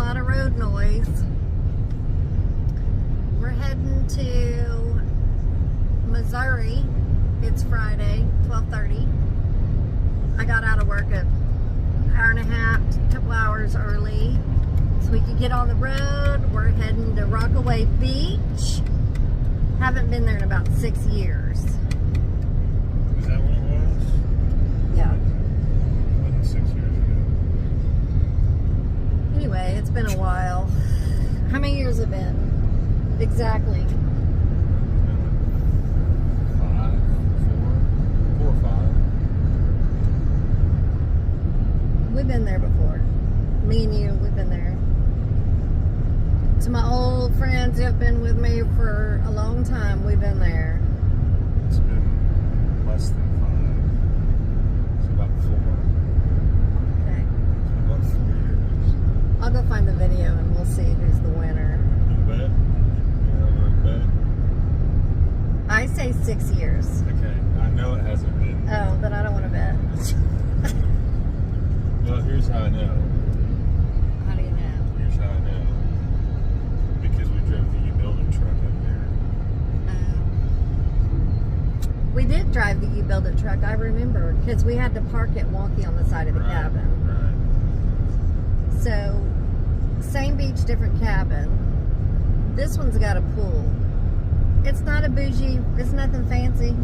lot of road noise. We're heading to Missouri. It's Friday, 12:30. I got out of work an hour and a half, a couple hours early, so we could get on the road. We're heading to Rockaway Beach. Haven't been there in about 6 years. Is that what it was? Yeah. It wasn't 6 years ago. Anyway, it's been a while. How many years have it been? Exactly. 4 or 5. We've been there before. Me and you, we've been there. To my old friends who have been with me for a long time, we've been there. It's been less than 5. It's about 4. Okay. It's been about 4 years. I'll go find the video and we'll see who's the winner. You bet? You have a bet? I say 6 years. Okay, I know it hasn't been. Oh, then I don't want to bet. Well, here's how I know. How do you know? Here's how I know. Because we drove the U-Building truck up there. We did drive the U-Build-It truck, I remember, because we had to park it wonky on the side of the cabin. Right. So, same beach, different cabin. This one's got a pool. It's not a bougie, it's nothing fancy.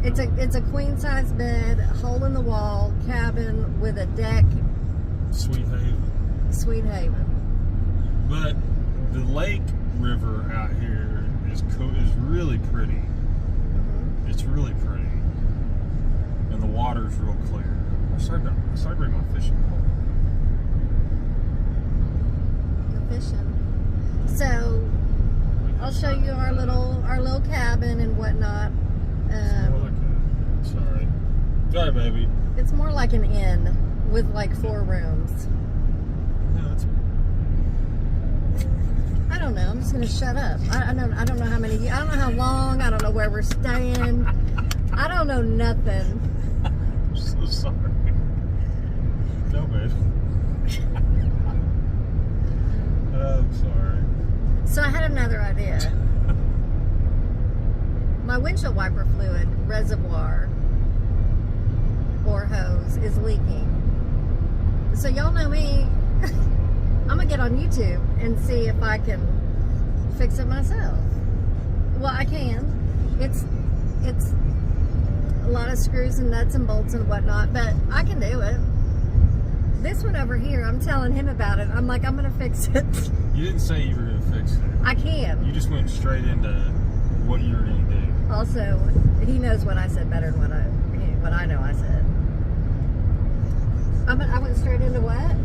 It's a queen size bed, hole in the wall, cabin with a deck. Sweet haven. Sweet haven. But the lake river out here is really pretty. Mm-hmm. It's really pretty, and the water's real clear. I started bringing my fishing pole. Go fishing. So I'll show you our little cabin and whatnot. Sorry, baby. It's more like an inn with like 4 rooms. No, it's. I don't know. I'm just gonna shut up. I don't know how many. I don't know how long. I don't know where we're staying. I don't know nothing. I'm so sorry. Go, babe. I'm sorry. So I had another idea. My windshield wiper fluid reservoir or hose is leaking. So y'all know me. I'm gonna get on YouTube and see if I can fix it myself. Well, I can. It's a lot of screws and nuts and bolts and whatnot, but I can do it. This one over here, I'm telling him about it. I'm like, I'm gonna fix it. You didn't say you were gonna fix it. I can. You just went straight into what you were gonna do. Also, he knows what I said better than what I know I said. I went straight into what?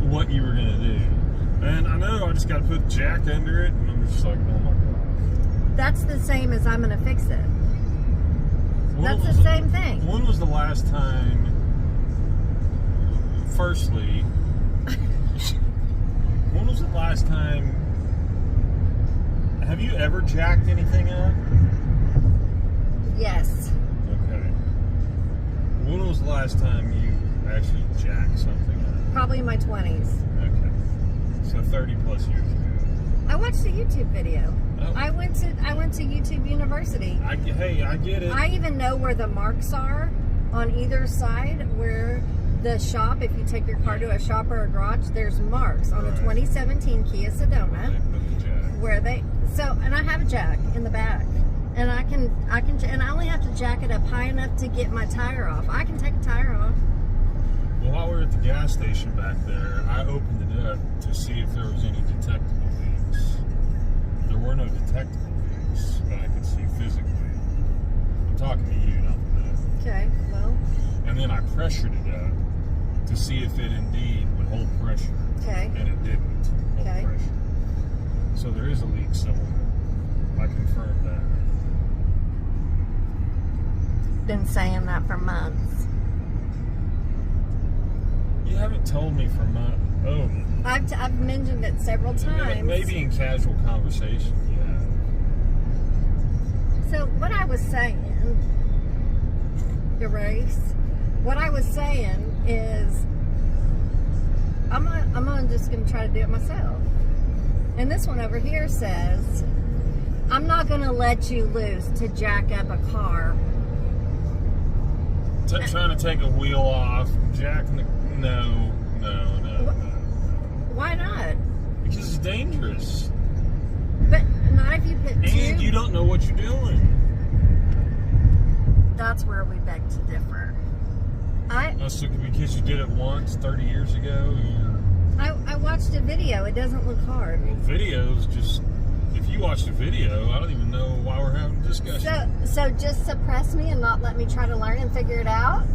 What you were gonna do. And I know I just got to put jack under it, and I'm just like, oh my god. That's the same as I'm gonna fix it. That's the same thing. When was the last time? Firstly, when was the last time? Have you ever jacked anything up? Yes. Okay. When was the last time you actually jacked something up? Probably in my 20s. Okay. So 30 plus years ago. I watched a YouTube video. Oh. I went to YouTube University. Hey, I get it. I even know where the marks are on either side where the shop, if you take your car to a shop or a garage, there's marks on a 2017 Kia Sedona where they, and I have a jack in the back. And I can, and I only have to jack it up high enough to get my tire off. I can take a tire off. Well, while we were at the gas station back there, I opened it up to see if there was any detectable leaks. There were no detectable leaks that I could see physically. I'm talking to you, not to them. Okay, well. And then I pressured it up to see if it indeed would hold pressure. Okay. And it didn't hold pressure. So there is a leak somewhere. I confirmed that. Been saying that for months. You haven't told me for months. Oh. I've mentioned it several times. Maybe in casual conversation, yeah. So what I was saying, erase. What I was saying is I'm just gonna try to do it myself. And this one over here says, I'm not gonna let you loose to jack up a car. Trying to take a wheel off, jacking the... No. Why not? Because it's dangerous. But not if you put And you don't know what you're doing. That's where we beg to differ. So because you did it once 30 years ago, I watched a video. It doesn't look hard. well, videos just... If you watched a video, I don't even know why we're having a discussion. So just suppress me and not let me try to learn and figure it out?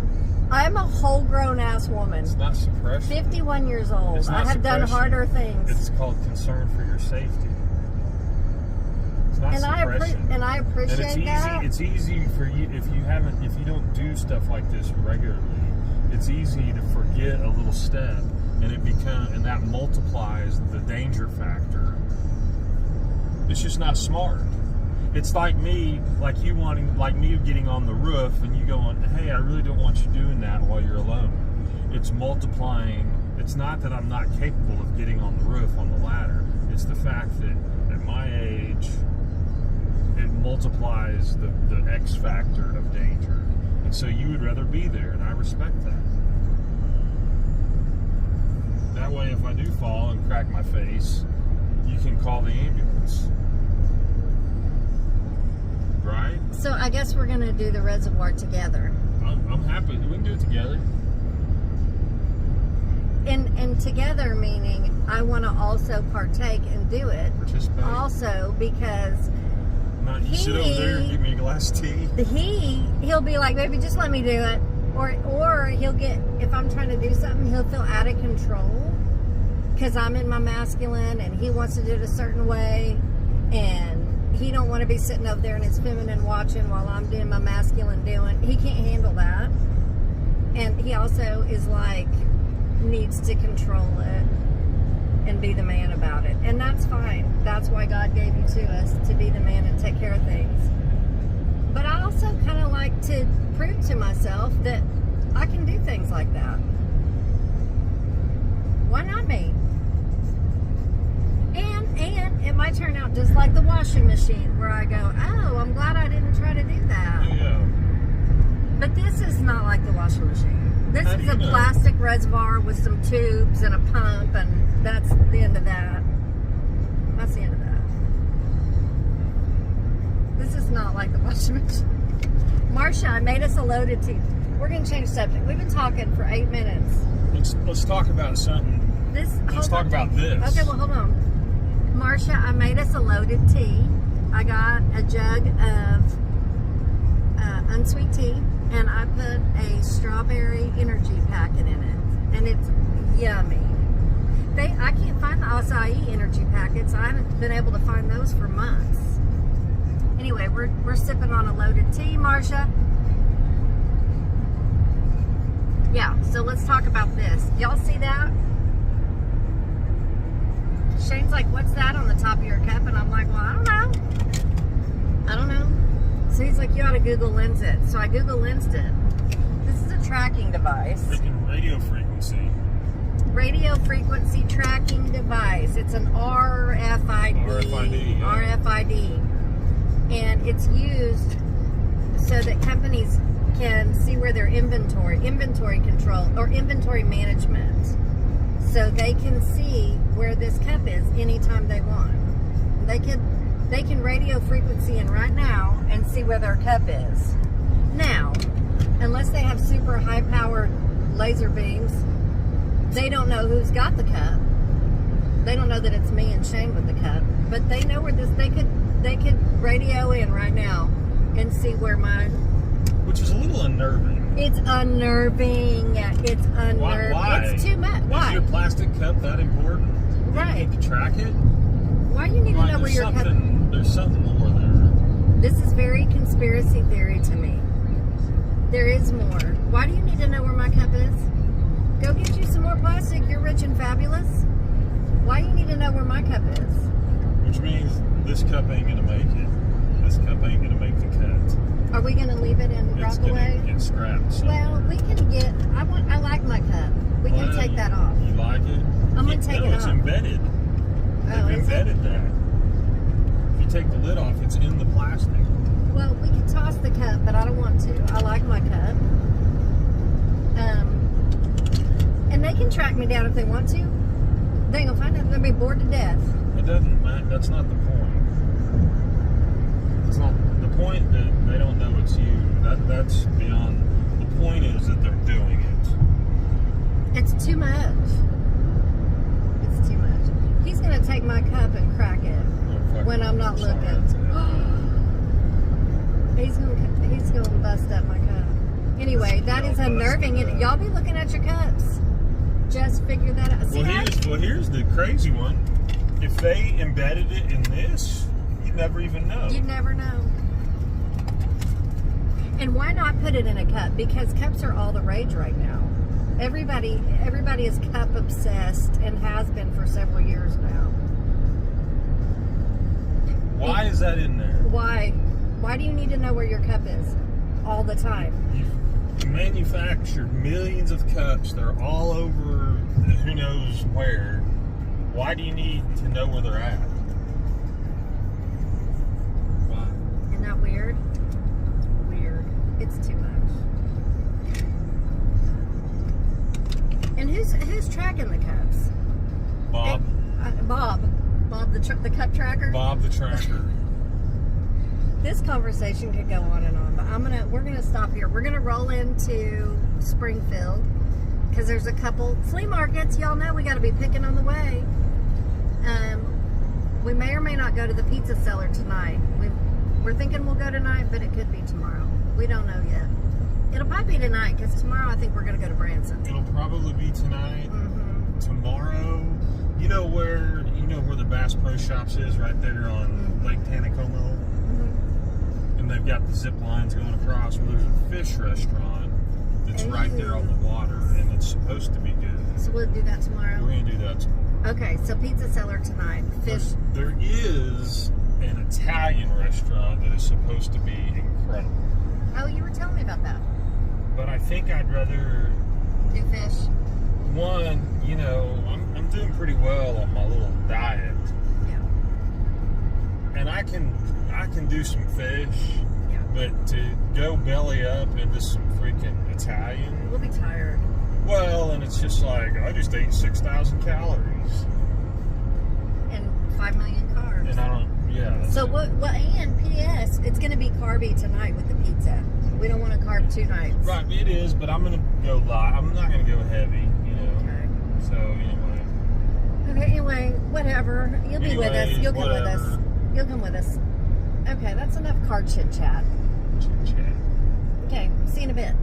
I'm a whole grown ass woman. It's not suppression. 51 years old. It's not I have done suppression. harder things. It's called concern for your safety. It's not suppression. And I appreciate and it's easy, that. It's easy for you if you don't do stuff like this regularly. It's easy to forget a little step, and that multiplies the danger factor. It's just not smart. It's like me getting on the roof and you going, hey, I really don't want you doing that while you're alone. It's multiplying. It's not that I'm not capable of getting on the roof on the ladder. It's the fact that at my age, it multiplies the X factor of danger. And so you would rather be there, and I respect that. That way, if I do fall and crack my face, you can call the ambulance. Right? So I guess we're going to do the reservoir together. I'm happy. We can do it together. And together meaning I want to also partake and do it. Participate. Also because Not you sit over there and give me a glass of tea. He'll be like, baby, just let me do it. Or he'll get, if I'm trying to do something, he'll feel out of control because I'm in my masculine and he wants to do it a certain way, and he don't want to be sitting over there in his feminine watching while I'm doing my masculine doing. He can't handle that. And he also is like, needs to control it and be the man about it. And that's fine. That's why God gave you to us, to be the man and take care of things. But I also kind of like to prove to myself that I can do things like that. Why not me? And it might turn out just like the washing machine where I go, oh, I'm glad I didn't try to do that. Yeah. But this is not like the washing machine. This is a plastic reservoir with some tubes and a pump, and that's the end of that. That's the end of that. This is not like the washing machine. Marcia, I made us a loaded tea. We're going to change subject. We've been talking for 8 minutes. Let's talk about something. Let's talk about this. Okay, well, hold on. Marcia, I made us a loaded tea. I got a jug of unsweet tea, and I put a strawberry energy packet in it, and it's yummy. I can't find the acai energy packets. I haven't been able to find those for months. Anyway, we're sipping on a loaded tea, Marcia. Yeah, so let's talk about this. Y'all see that? Shane's like, what's that on the top of your cup? And I'm like, well, I don't know. So he's like, you ought to Google Lens it. So I Google Lensed it. This is a tracking device. Freaking radio frequency. Radio frequency tracking device. It's an RFID. RFID, yeah. RFID. And it's used so that companies can see where their inventory control, or inventory management. So they can see where this cup is anytime they want. They can radio frequency in right now and see where their cup is. Now, unless they have super high powered laser beams, they don't know who's got the cup. They don't know that it's me and Shane with the cup, but they know where they could radio in right now and see where mine. Which is a little unnerving. It's unnerving. It's unnerving. Why? It's too much. Why? Is your plastic cup that important? Right. You need to track it? Why do you need to know where your cup is? There's something more there. This is very conspiracy theory to me. There is more. Why do you need to know where my cup is? Go get you some more plastic. You're rich and fabulous. Why do you need to know where my cup is? Which means this cup ain't gonna make it. This cup ain't gonna make the cut. we gonna leave it in It's Rockaway? gonna get scrapped. So. Well, we can get. I like my cup. We can Well, take that off. You like it? I'm gonna take no, it it's off. embedded. Oh, They've is it? embedded that. If you take the lid off, it's in the plastic. Well, we can toss the cup, but I don't want to. I like my cup. And they can track me down if they want to. They ain't gonna find it. They're gonna be bored to death. It doesn't matter. That's not the point. It's not the point that they don't know it's you. That's beyond. The point is that they're doing it. It's too much. It's too much. He's gonna take my cup and crack it when I'm not looking. He's gonna bust up my cup. Anyway, that is unnerving. And y'all be looking at your cups. Just figure that out. See, Here's the crazy one. If they embedded it in this, you'd never even know. You never know. And why not put it in a cup? Because cups are all the rage right now. Everybody is cup obsessed and has been for several years now. Why is that in there? Why? Why do you need to know where your cup is all the time? You've manufactured millions of cups. They're all over who knows where. Why do you need to know where they're at? Why? Isn't that weird? Weird. It's too much. And who's tracking the cups? Bob. Bob the cup tracker. Bob the tracker. This conversation could go on and on, but we're gonna stop here. We're gonna roll into Springfield because there's a couple flea markets. Y'all know we got to be picking on the way. We may or may not go to the pizza cellar tonight. We're thinking we'll go tonight, but it could be tomorrow. We don't know yet. It'll probably be tonight because tomorrow I think we're gonna go to Branson. It'll probably be tonight. Mm-hmm. Tomorrow. You know where the Bass Pro Shops is right there on Lake Taneycomo? And they've got the zip lines going across. Well, there's a fish restaurant that's right there on the water, and it's supposed to be good. So we'll do that tomorrow. We're going to do that tomorrow. Okay, so pizza cellar tonight. Fish. There is an Italian restaurant that is supposed to be incredible. Oh, you were telling me about that. But I think I'd rather Do fish. one. I'm doing pretty well on my little diet, Yeah. and I can do some fish. Yeah. But to go belly up into some freaking Italian. We'll be tired. Well, and it's just like, I just ate 6,000 calories. And 5 million carbs. And I don't, yeah. So and P.S., it's going to be carby tonight with the pizza. We don't want to carb 2 nights. Right, it is, but I'm going to go light. I'm not going to go heavy, Okay. So, anyway. Okay, anyway, whatever. You'll be with us. You'll come with us. You'll come with us. Okay, that's enough car chit chat. Okay, see you in a bit.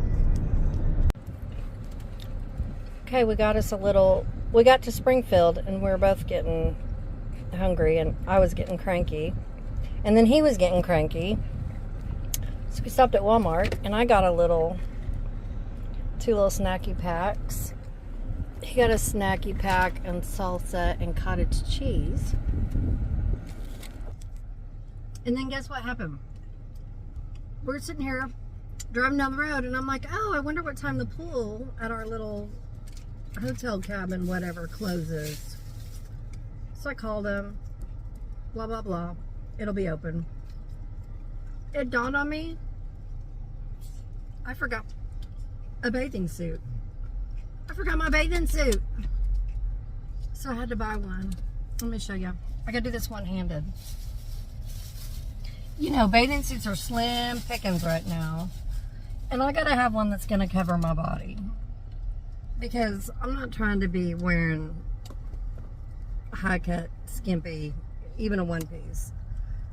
Okay, we got to Springfield and we were both getting hungry and I was getting cranky. And then he was getting cranky. So we stopped at Walmart and I got 2 little snacky packs. He got a snacky pack and salsa and cottage cheese. And then guess what happened? We're sitting here driving down the road and I'm like, oh, I wonder what time the pool at our little hotel cabin, whatever, closes. So I called him, blah, blah, blah. It'll be open. It dawned on me, I forgot a bathing suit. I forgot my bathing suit. So I had to buy one. Let me show you. I gotta do this one-handed. Bathing suits are slim pickings right now. And I gotta have one that's gonna cover my body. Because I'm not trying to be wearing high-cut, skimpy, even a one-piece.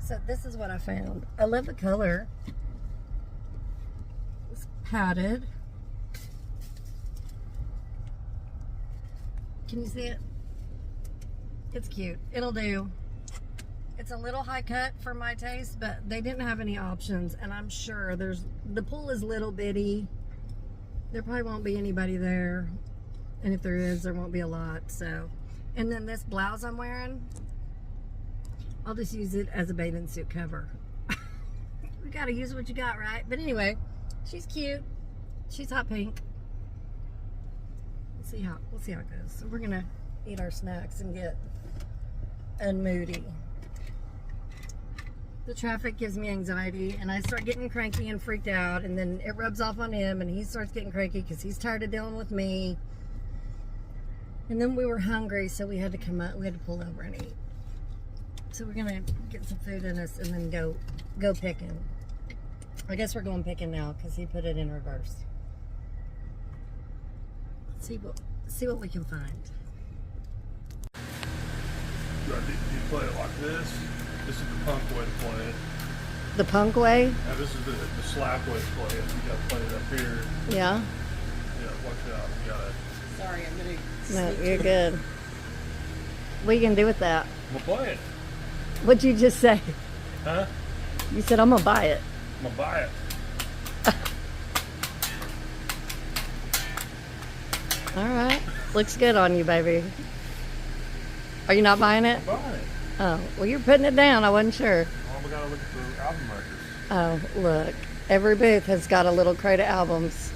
So this is what I found. I love the color. It's padded. Can you see it? It's cute. It'll do. It's a little high cut for my taste, but they didn't have any options, and I'm sure the pool is little bitty. There probably won't be anybody there, and if there is, there won't be a lot. So, and then this blouse I'm wearing, I'll just use it as a bathing suit cover. We gotta use what you got, right? But anyway, she's cute. She's hot pink. We'll see how it goes. So we're gonna eat our snacks and get unmoody. The traffic gives me anxiety, and I start getting cranky and freaked out, and then it rubs off on him, and he starts getting cranky because he's tired of dealing with me. And then we were hungry, so we had to come up. We had to pull over and eat. So we're gonna get some food in us and then go picking. I guess we're going picking now because he put it in reverse. Let's see what we can find. Do you play it like this? This is the punk way to play it. The punk way? Now this is the slap way to play it. You gotta play it up here. Yeah. Yeah, watch out. You gotta. Sorry, I'm gonna. No, you're good. What are you gonna do with that? I'm gonna play it. What'd you just say? Huh? You said I'm gonna buy it. I'm gonna buy it. All right. Looks good on you, baby. Are you not buying it? I'm buying it. Oh, well, you're putting it down. I wasn't sure. Oh, we gotta look at the album records. Oh, look. Every booth has got a little crate of albums.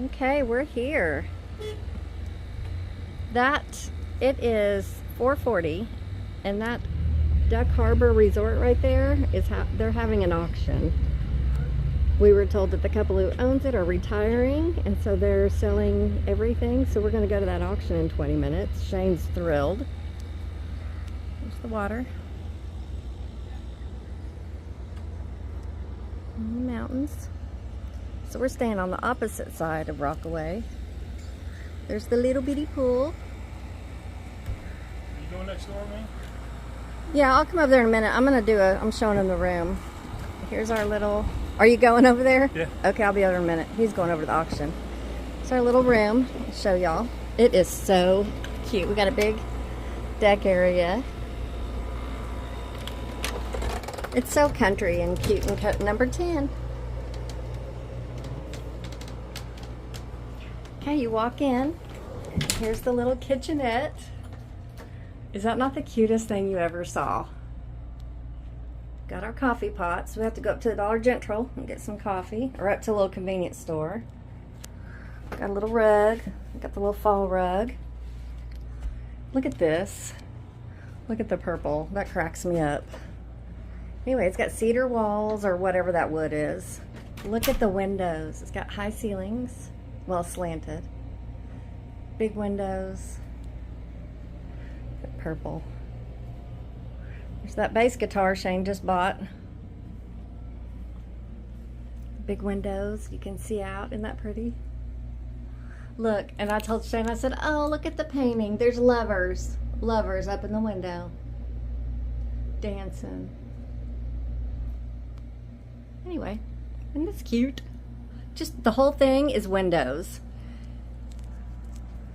Okay, we're here. It is 4:40, and that Duck Harbor Resort right there is they're having an auction. We were told that the couple who owns it are retiring, and so they're selling everything. So we're going to go to that auction in 20 minutes. Shane's thrilled. There's the water. And the mountains. So we're staying on the opposite side of Rockaway. There's the little bitty pool. You going next door, man? Yeah, I'll come over there in a minute. I'm showing him the room. Here's our little... Are you going over there? Yeah. Okay, I'll be over in a minute. He's going over to the auction. It's our little room. I'll show y'all. It is so cute. We got a big deck area. It's so country and cute and cut number 10. Okay, you walk in. Here's the little kitchenette. Is that not the cutest thing you ever saw? Got our coffee pots. We have to go up to the Dollar General and get some coffee, or up to a little convenience store. Got a little rug. Got the little fall rug. Look at this. Look at the purple. That cracks me up. Anyway, it's got cedar walls or whatever that wood is. Look at the windows. It's got high ceilings. Well, slanted. Big windows. Purple. There's that bass guitar Shane just bought. Big windows. You can see out. Isn't that pretty? Look, and I told Shane, I said, oh, look at the painting. There's lovers. Lovers up in the window. Dancing. Anyway, isn't this cute? Just the whole thing is windows.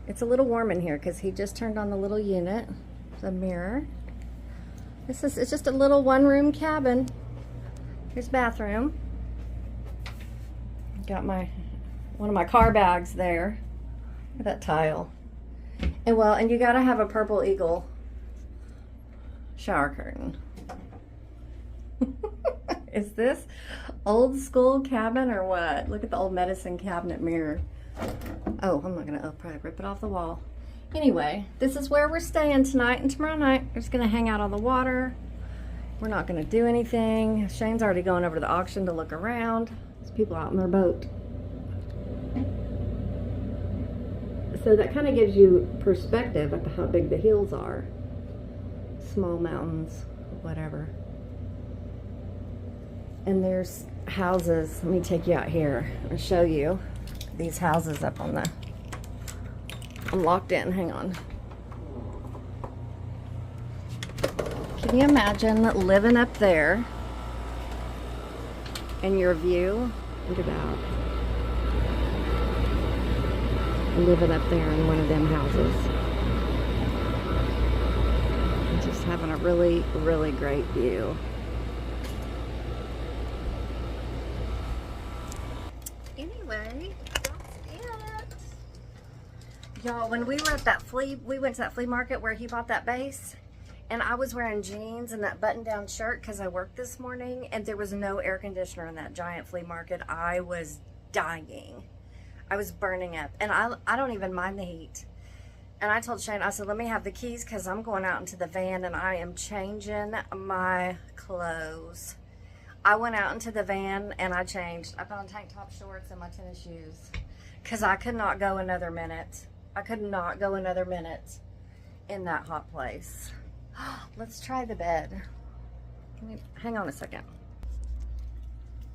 It's a little warm in here because he just turned on the little unit. The mirror. It's just a little one-room cabin. Here's bathroom. Got one of my car bags there. Look at that tile. And you gotta have a purple eagle shower curtain. Is this old school cabin or what? Look at the old medicine cabinet mirror. Oh, I'm not gonna, I'll probably rip it off the wall. Anyway, this is where we're staying tonight and tomorrow night. We're just gonna hang out on the water. We're not gonna do anything. Shane's already going over to the auction to look around. There's people out in their boat. So that kind of gives you perspective of how big the hills are. Small mountains, whatever. And there's houses. Let me take you out here and show you these houses up on the... I'm locked in, hang on. Can you imagine living up there and your view? Look at that. Living up there in one of them houses. And just having a really, really great view. Anyway, that's it. Y'all, when we were at that we went to that flea market where he bought that bass, And I was wearing jeans and that button-down shirt because I worked this morning, and there was no air conditioner in that giant flea market. I was dying. I was burning up. And I don't even mind the heat. And I told Shane, I said, let me have the keys because I'm going out into the van and I am changing my clothes. I went out into the van and I changed. I put on tank top, shorts, and my tennis shoes because I could not go another minute. I could not go another minute in that hot place. Let's try the bed. Hang on a second.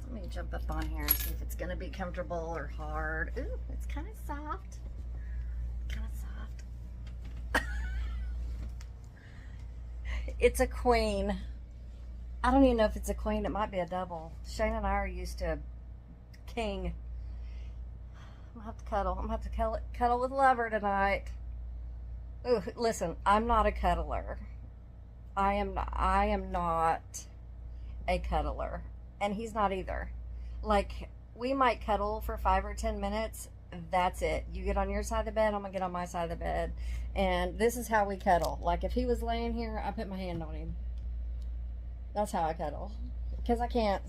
Let me jump up on here and see if it's going to be comfortable or hard. Ooh, it's kind of soft. Kind of soft. It's a queen. I don't even know if it's a queen. It might be a double. Shane and I are used to king. I'm going to have to cuddle. I'm going to have to cuddle with Lover tonight. Ooh, listen, I'm not a cuddler. I am not a cuddler. And he's not either. Like, we might cuddle for 5 or 10 minutes. That's it. You get on your side of the bed, I'm going to get on my side of the bed. And this is how we cuddle. Like, if he was laying here, I put my hand on him. That's how I cuddle. Because I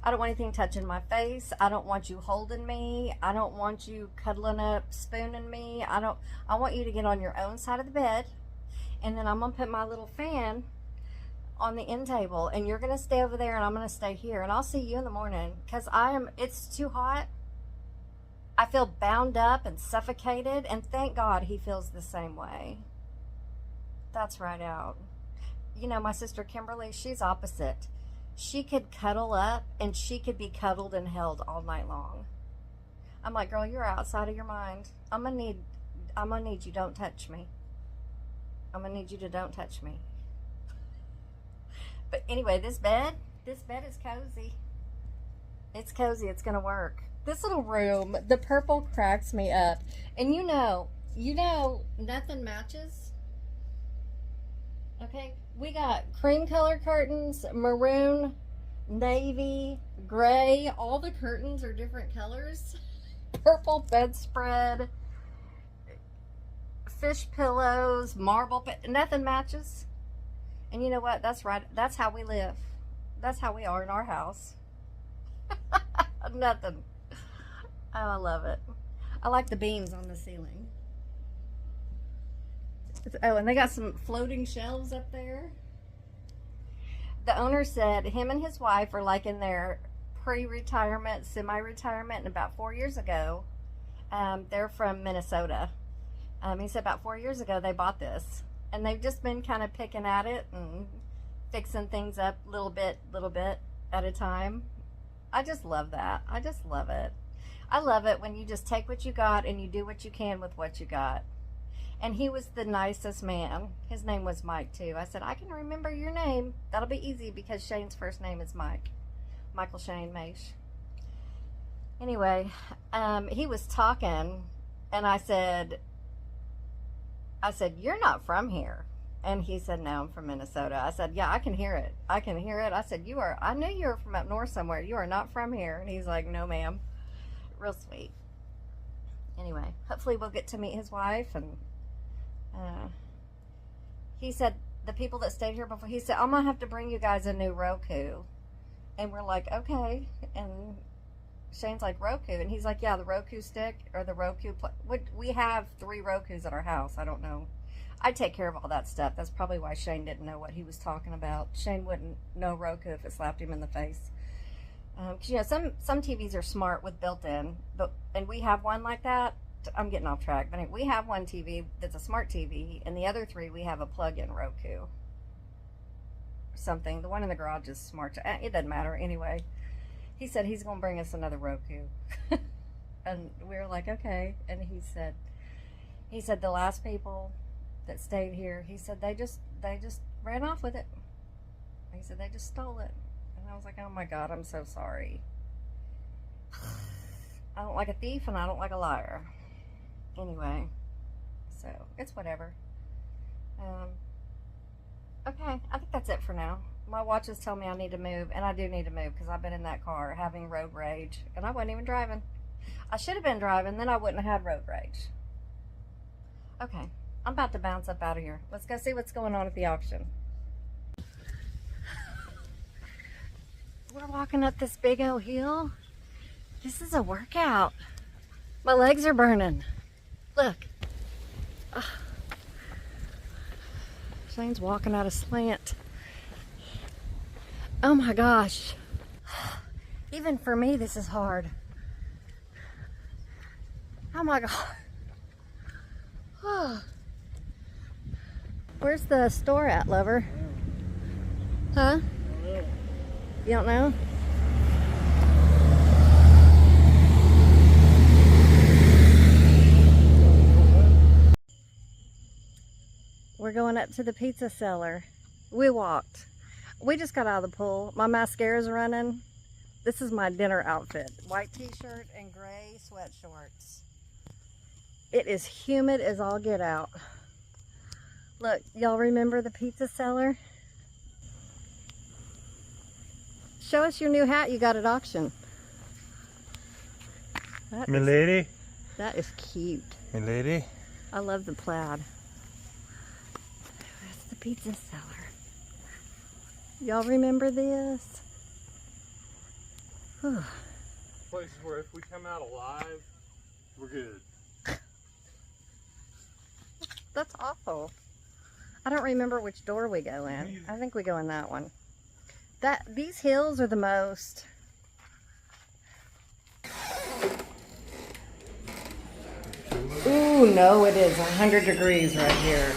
don't want anything touching my face. I don't want you holding me. I don't want you cuddling up, spooning me. I want you to get on your own side of the bed. And then I'm going to put my little fan on the end table. And you're going to stay over there and I'm going to stay here. And I'll see you in the morning. Because it's too hot. I feel bound up and suffocated. And thank God he feels the same way. That's right out. You know, my sister Kimberly, she's opposite. She could cuddle up and she could be cuddled and held all night long. I'm like, girl, you're outside of your mind. I'm gonna need you, don't touch me. I'm gonna need you to don't touch me. But anyway, this bed is cozy. It's cozy, it's gonna work. This little room, the purple cracks me up. And you know, nothing matches. Okay, we got cream color curtains, maroon, navy, gray. All the curtains are different colors. Purple bedspread, fish pillows, marble, nothing matches. And you know what? That's right. That's how we live. That's how we are in our house. Nothing. Oh, I love it. I like the beams on the ceiling. Oh, and they got some floating shelves up there. The owner said him and his wife are like in their pre-retirement, semi-retirement, and about 4 years ago, they're from Minnesota. He said about 4 years ago they bought this, and they've just been kind of picking at it and fixing things up little bit at a time. I just love that. I just love it. I love it when you just take what you got and you do what you can with what you got. And he was the nicest man. His name was Mike, too. I said, I can remember your name. That'll be easy because Shane's first name is Mike. Michael Shane Maish. Anyway, he was talking, and I said, you're not from here. And he said, no, I'm from Minnesota. I said, yeah, I can hear it. I can hear it. I said, I knew you were from up north somewhere. You are not from here. And he's like, no, ma'am. Real sweet. Anyway, hopefully we'll get to meet his wife, and he said the people that stayed here before, he said, I'm gonna have to bring you guys a new Roku. And we're like, okay. And Shane's like, Roku? And he's like, yeah, the Roku stick or the Roku we have 3 Rokus at our house. I don't know. I take care of all that stuff. That's probably why Shane didn't know what he was talking about. Shane wouldn't know Roku if it slapped him in the face. Cause you know, some TVs are smart with built-in, and we have one like that. I'm getting off track, but we have one TV that's a smart TV, and the other 3 we have a plug-in Roku. Something. The one in the garage is smart. It doesn't matter anyway. He said he's gonna bring us another Roku, and we were like, okay. And he said the last people that stayed here, he said they just ran off with it. He said they just stole it. And I was like, oh my God, I'm so sorry. I don't like a thief and I don't like a liar. Anyway, so it's whatever. Okay, I think that's it for now. My watches tell me I need to move, and I do need to move because I've been in that car having road rage, and I wasn't even driving. I should have been driving, then I wouldn't have had road rage. Okay, I'm about to bounce up out of here. Let's go see what's going on at the auction. We're walking up this big old hill. This is a workout. My legs are burning. Look. Shane's walking out a slant. Oh my gosh. Even for me, this is hard. Oh my God. Where's the store at, lover? Huh? You don't know? We're going up to the pizza cellar. We walked. We just got out of the pool. My mascara's running. This is my dinner outfit. White t-shirt and gray sweat shorts. It is humid as all get out. Look, y'all remember the pizza cellar? Show us your new hat you got at auction. Milady? That is cute. Milady? I love the plaid. That's the pizza cellar. Y'all remember this? Whew. Places where if we come out alive, we're good. That's awful. I don't remember which door we go in. I think we go in that one. These hills are the most. Ooh, no, it is 100 degrees right here.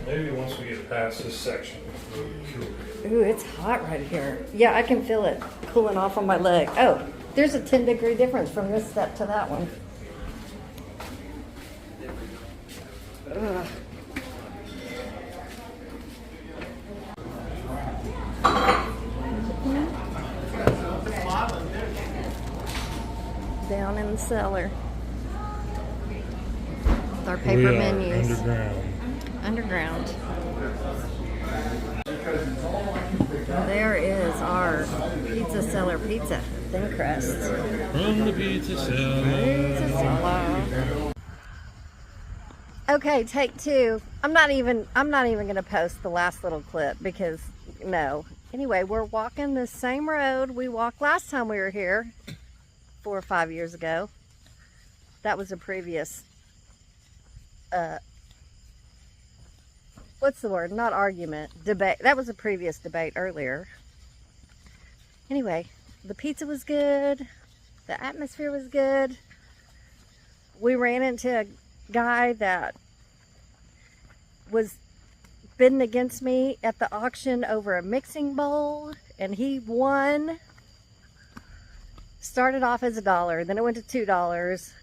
Maybe once we get past this section, it'll be cooler. Ooh, it's hot right here. Yeah, I can feel it cooling off on my leg. Oh, there's a 10-degree difference from this step to that one. Ugh. Down in the cellar. With our paper menus. Underground. There is our pizza cellar pizza. Thin crust. From the pizza cellar. Pizza cellar. Okay, take two. I'm not even gonna post the last little clip because no. Anyway, we're walking the same road we walked last time we were here 4 or 5 years ago. That was a previous what's the word? Not argument, debate. That was a previous debate earlier. Anyway, the pizza was good. The atmosphere was good. We ran into a guy that was bidding against me at the auction over a mixing bowl, and he won. Started off as $1, then it went to $2,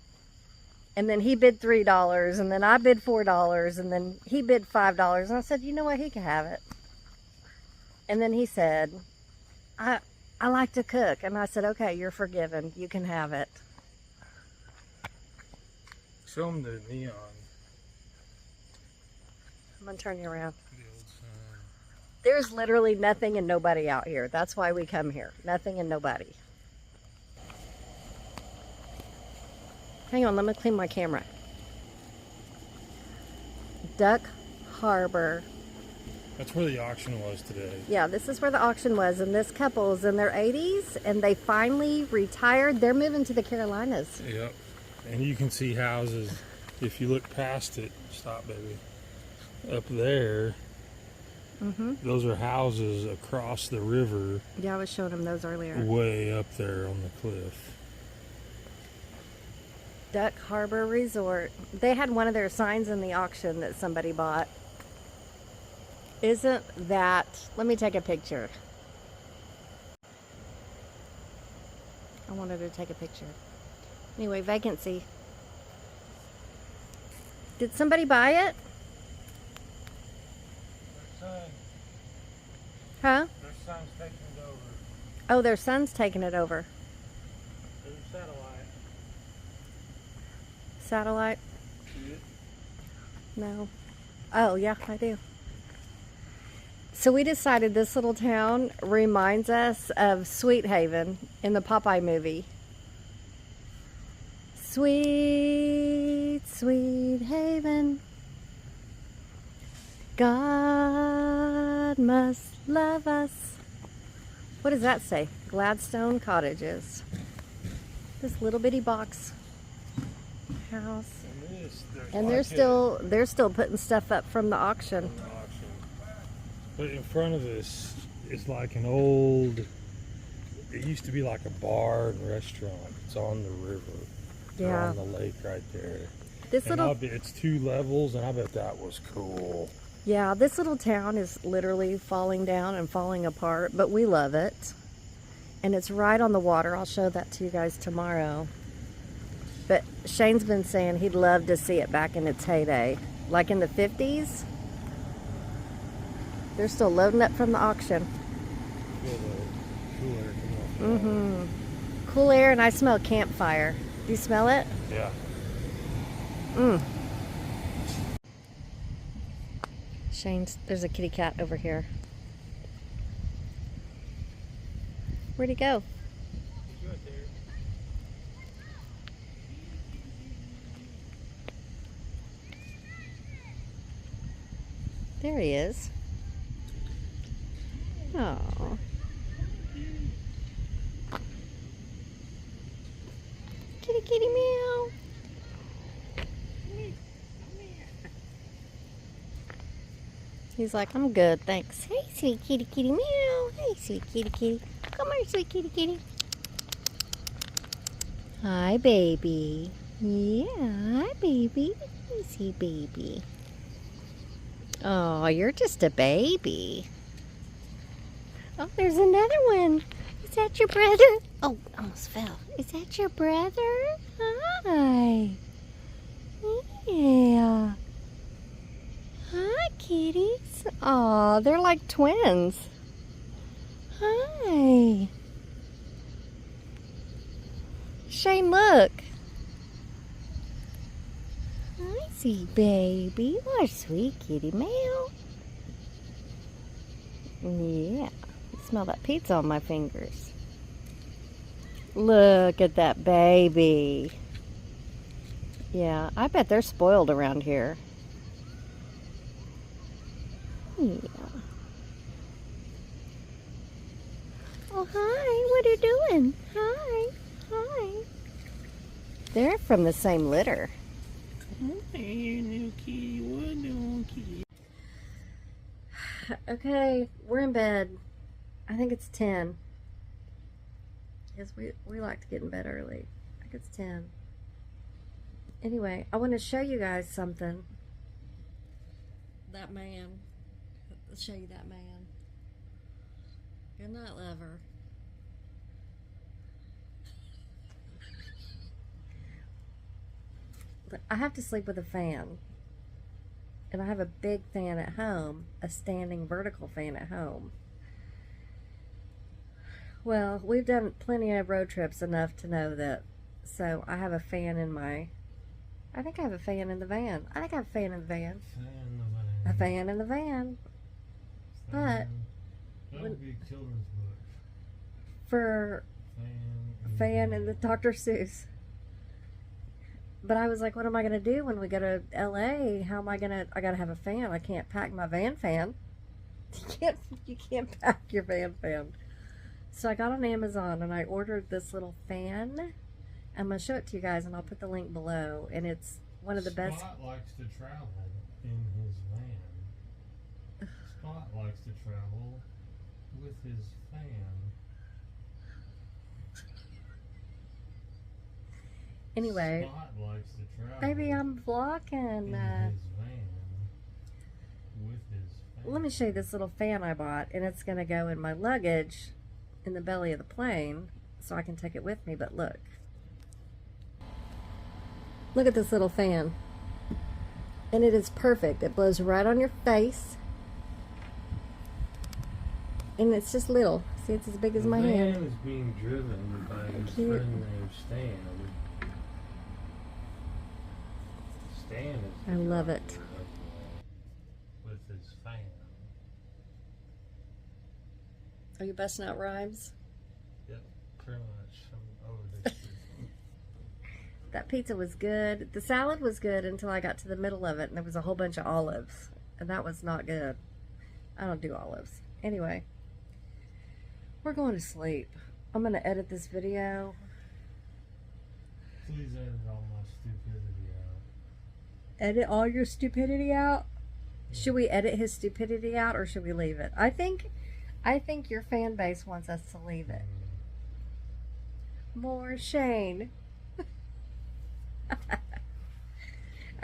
and then he bid $3, and then I bid $4, and then he bid $5, and I said, you know what, he can have it. And then he said, I like to cook, and I said, okay, you're forgiven, you can have it. Show them the neon. I'm gonna turn you around. There's literally nothing and nobody out here. That's why we come here. Nothing and nobody. Hang on, let me clean my camera. Duck Harbor. That's where the auction was today. Yeah, this is where the auction was, and this couple's in their 80s, and they finally retired. They're moving to the Carolinas. Yep. And you can see houses, if you look past it, stop baby, up there, those are houses across the river. Yeah, I was showing them those earlier. Way up there on the cliff. Duck Harbor Resort. They had one of their signs in the auction that somebody bought. Isn't that... Let me take a picture. I wanted to take a picture. Anyway, vacancy. Did somebody buy it? Their son. Huh? Their son's taking it over. Oh, their son's taking it over. There's a satellite. Satellite? See it? No. Oh, yeah, I do. So we decided this little town reminds us of Sweet Haven in the Popeye movie. Sweet, sweet haven. God must love us. What does that say? Gladstone Cottages. This little bitty box house. And they're still putting stuff up from the auction. But in front of this is like an old, it used to be like a bar and restaurant. It's on the river. Yeah. On the lake right there. This and little, it's 2 levels, and I bet that was cool. yeah, this little town is literally falling down and falling apart, but we love it. And it's right on the water. I'll show that to you guys tomorrow. But Shane's been saying he'd love to see it back in its heyday. Like in the 50s. They're still loading up from the auction. Feel the cool air come off. Mm-hmm. Cool air, and I smell campfire. Do you smell it? Yeah. Mm. Shane's, there's a kitty cat over here. Where'd he go? He's right there. There he is. Oh. Kitty, kitty, meow. He's like, I'm good, thanks. Hey, sweet kitty, kitty, meow. Hey, sweet kitty, kitty. Come here, sweet kitty, kitty. Hi, baby. Yeah, hi, baby. Easy, baby. Oh, you're just a baby. Oh, there's another one. Is that your brother? Oh, almost fell. Is that your brother? Hi. Yeah. Hi, kitties. Aw, they're like twins. Hi. Shane, look. Hi, sweet baby. What a sweet kitty meow. Yeah. Smell that pizza on my fingers. Look at that baby. Yeah, I bet they're spoiled around here. Yeah. Oh, hi. What are you doing? Hi. Hi. They're from the same litter. Hey, new kitty. What doing, kitty? Okay, we're in bed. I think it's 10. Because we like to get in bed early. I think it's 10. Anyway, I want to show you guys something. That man. Let's show you that man. Good night, lover. I have to sleep with a fan. And I have a big fan at home. A standing vertical fan at home. Well, we've done plenty of road trips enough to know that. So I have a fan in my... I think I have a fan in the van. I think I have a fan in the van. A fan in the van. But... That would be a children's book. For... Fan in the Dr. Seuss. But I was like, what am I going to do when we go to LA? How am I going to... I got to have a fan. I can't pack my van fan. You can't pack your van fan. So I got on Amazon and I ordered this little fan. I'm going to show it to you guys and I'll put the link below. And it's one of the best. Spot likes to travel in his van. Spot likes to travel with his fan. Anyway, Spot likes to travel. Baby, I'm vlogging. In his van with his fan. Let me show you this little fan I bought. And it's going to go in my luggage in the belly of the plane so I can take it with me. But look. Look at this little fan. And it is perfect. It blows right on your face. And it's just little. See, it's as big as my hand. The van is being driven by his friend named Stan. Stan is... I love it. With his fan. Are you busting out rhymes? Yep, pretty much. I'm over this shit. That pizza was good. The salad was good until I got to the middle of it and there was a whole bunch of olives. and that was not good. I don't do olives. Anyway, we're going to sleep. I'm going to edit this video. Please edit all my stupidity out. Edit all your stupidity out? Should we edit his stupidity out, or should we leave it? I think your fan base wants us to leave it. More Shane.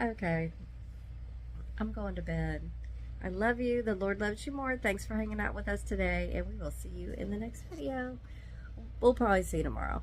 Okay. I'm going to bed. I love you. The Lord loves you more. Thanks for hanging out with us today, and we will see you in the next video. We'll probably see you tomorrow.